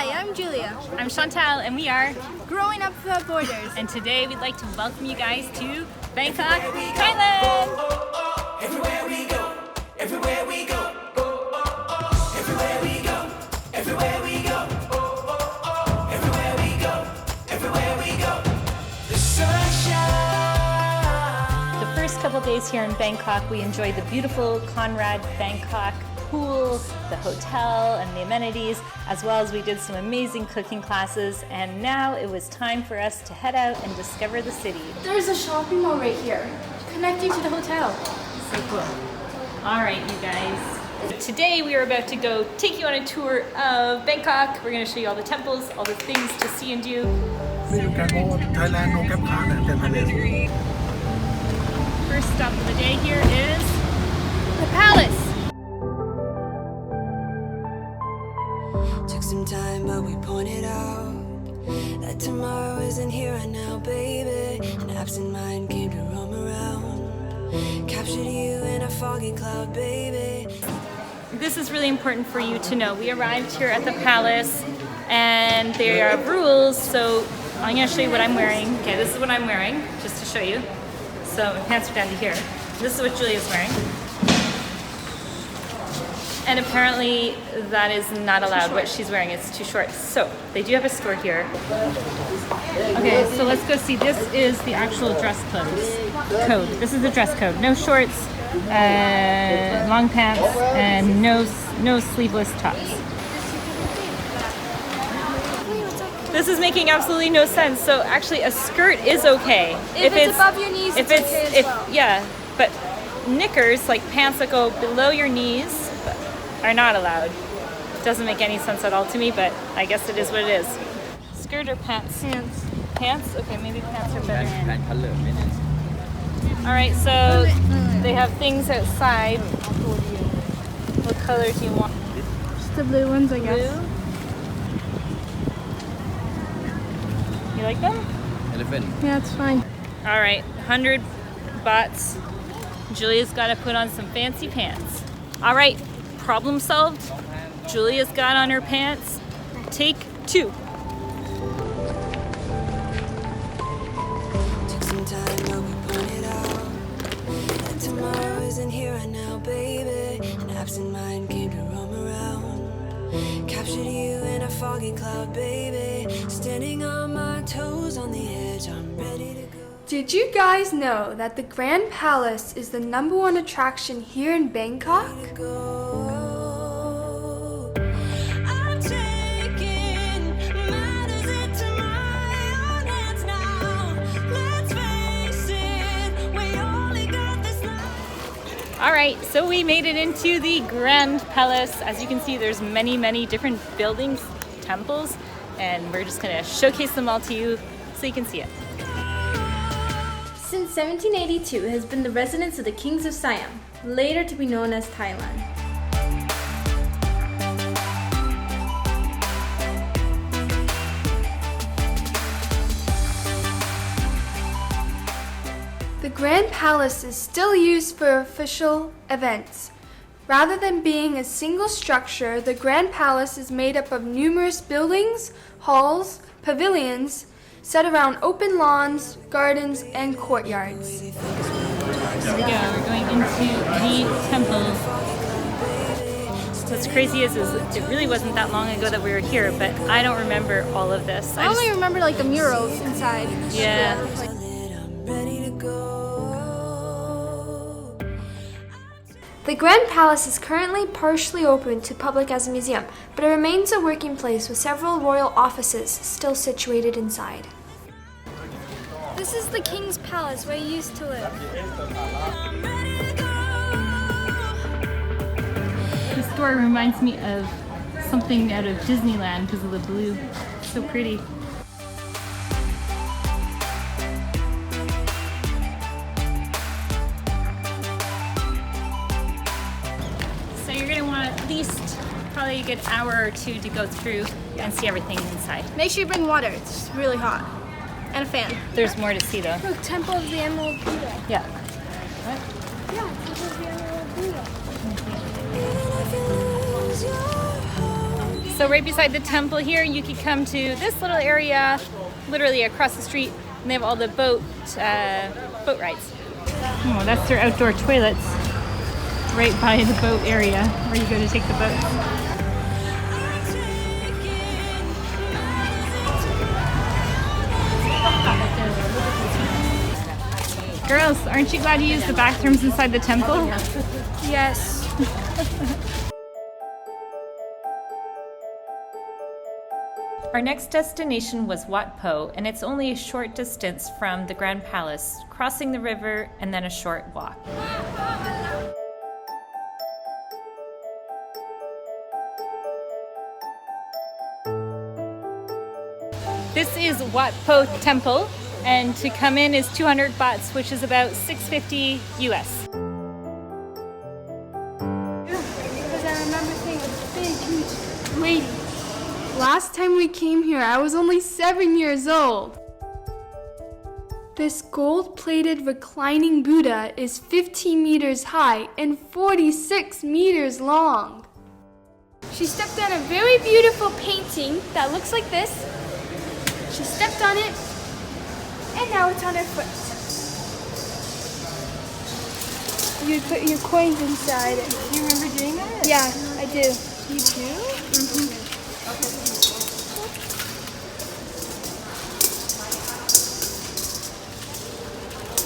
Hi, I'm Julia. I'm Chantal, and we are Growing Up Without Borders. And today we'd like to welcome you guys to Bangkok, Thailand! Everywhere we go, everywhere we go, everywhere we go, everywhere we go, everywhere we go, everywhere we go, the sunshine. The first couple days here in Bangkok, we enjoyed the beautiful Conrad Bangkok pool, the hotel, and the amenities, as well as we did some amazing cooking classes, and now it was time for us to head out and discover the city. There's a shopping mall right here, connecting to the hotel. So cool. All right, you guys. Today we are about to go take you on a tour of Bangkok. We're going to show you all the temples, all the things to see and do. First stop of the day here is The palace. Took some time, but we pointed out that tomorrow isn't here right now, baby. An absent mind came to roam around, captured you in a foggy cloud, baby. This is really important for you to know. We arrived here at the palace, and there are rules, so I'm going to show you what I'm wearing. Okay, this is what I'm wearing, just to show you. So my pants are down to here. This is what Julia's wearing. And apparently that is not allowed, what she's wearing. It's too short. So they do have a store here. Okay, so let's go see. This is the actual dress code. This is the dress code. No shorts, long pants, and no sleeveless tops. This is making absolutely no sense. So actually a skirt is okay. If it's above your knees, it's okay as well. Yeah, but knickers, like pants that go below your knees, are not allowed. Doesn't make any sense at all to me, but I guess it is what it is. Skirt or pants? Pants. Pants? Okay, maybe pants are better. Alright, so they have things outside. What color do you want? Just the blue ones, I guess. Blue? You like them? Elephant. Yeah, it's fine. Alright, 100 bahts. Julia's got to put on some fancy pants. Alright, problem solved. Julia's got on her pants. Take 2. Took some time, but we pointed out that tomorrow isn't here right now, baby. An absent mind came to roam around, captured you in a foggy cloud, baby. Standing on my toes on the edge, I'm ready to go. Did you guys know that the Grand Palace is the #1 attraction here in Bangkok? I'm taking matters into my own hands now. Let's face it, we only got this life. Alright, so we made it into the Grand Palace. As you can see, there's many different buildings, temples, and we're just going to showcase them all to you so you can see it. Since 1782, it has been the residence of the kings of Siam, later to be known as Thailand. The Grand Palace is still used for official events. Rather than being a single structure, the Grand Palace is made up of numerous buildings, halls, pavilions, set around open lawns, gardens, and courtyards. Here we go, we're going into the temple. What's crazy is it really wasn't that long ago that we were here, but I don't remember all of this. I only remember like the murals inside. Yeah. I'm ready to go. The Grand Palace is currently partially open to public as a museum, but it remains a working place with several royal offices still situated inside. This is the King's Palace where he used to live. The store reminds me of something out of Disneyland because of the blue. It's so pretty. So you're going to want at least probably a good hour or 2 to go through and see everything inside. Make sure you bring water, it's really hot. And a fan. There's more to see though. Look, Temple of the Emerald Buddha. Yeah. Yeah, Temple of the Emerald Buddha. Even if you lose your hope, So right beside the temple here, you can come to this little area, literally across the street, and they have all the boat rides. Oh, that's their outdoor toilets, right by the boat area where you go to take the boat. Girls, aren't you glad you used the bathrooms inside the temple? Yes. Our next destination was Wat Pho, and it's only a short distance from the Grand Palace, crossing the river and then a short walk. This is Wat Pho Temple, and to come in is 200 bahts, which is about $6.50 US. Because I remember seeing a big, huge lady. Last time we came here, I was only 7 years old. This gold-plated reclining Buddha is 15 meters high and 46 meters long. She stepped on a very beautiful painting that looks like this. She stepped on it, and now it's on her foot. You put your coins inside it. Do you remember doing that? Yeah, I do. You do? Mm-hmm.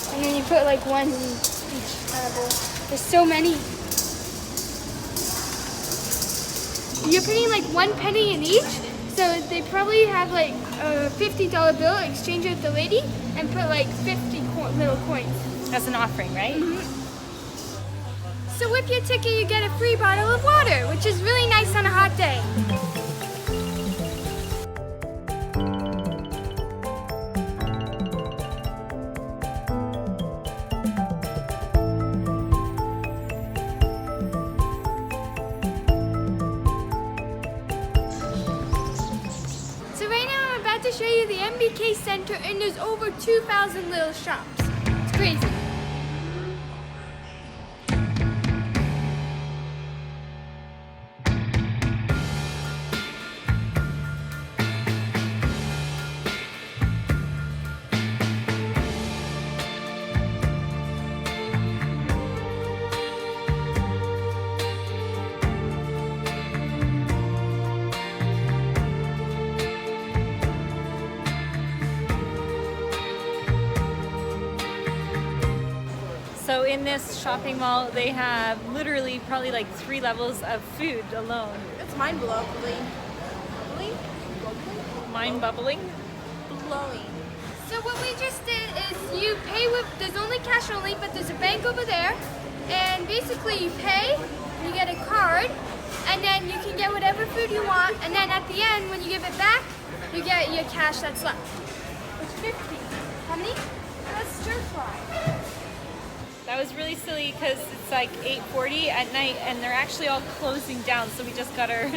And then you put like one in each bowl. There's so many. You're putting like 1 penny in each, so they probably have like a $50 bill, exchange it with the lady, and put like 50 little coins. That's an offering, right? Mm-hmm. So with your ticket, you get a free bottle of water, which is really nice on a hot day. To show you the MBK Center, and there's over 2,000 little shops. It's crazy. So in this shopping mall, they have literally probably like 3 levels of food alone. It's mind-blowing. Mind-bubbling? Blowing. So what we just did is you pay with, there's only cash only, but there's a bank over there. And basically you pay, you get a card, and then you can get whatever food you want. And then at the end, when you give it back, you get your cash that's left. It's 50. How many? That's stir fry. That was really silly because it's like 8:40 at night and they're actually all closing down, so we just got our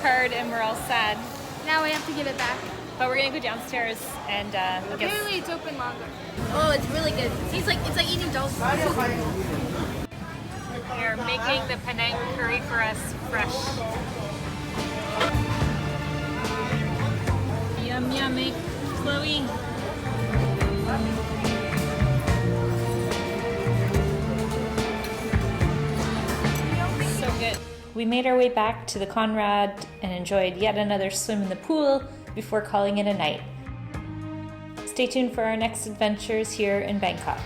card and we're all sad. Now we have to give it back. But we're gonna go downstairs and Apparently it's open longer. Oh, it's really good. It's like eating dolls. They're making the Panang curry for us fresh. Yum yummy, Chloe. So good. We made our way back to the Conrad and enjoyed yet another swim in the pool before calling it a night. Stay tuned for our next adventures here in Bangkok.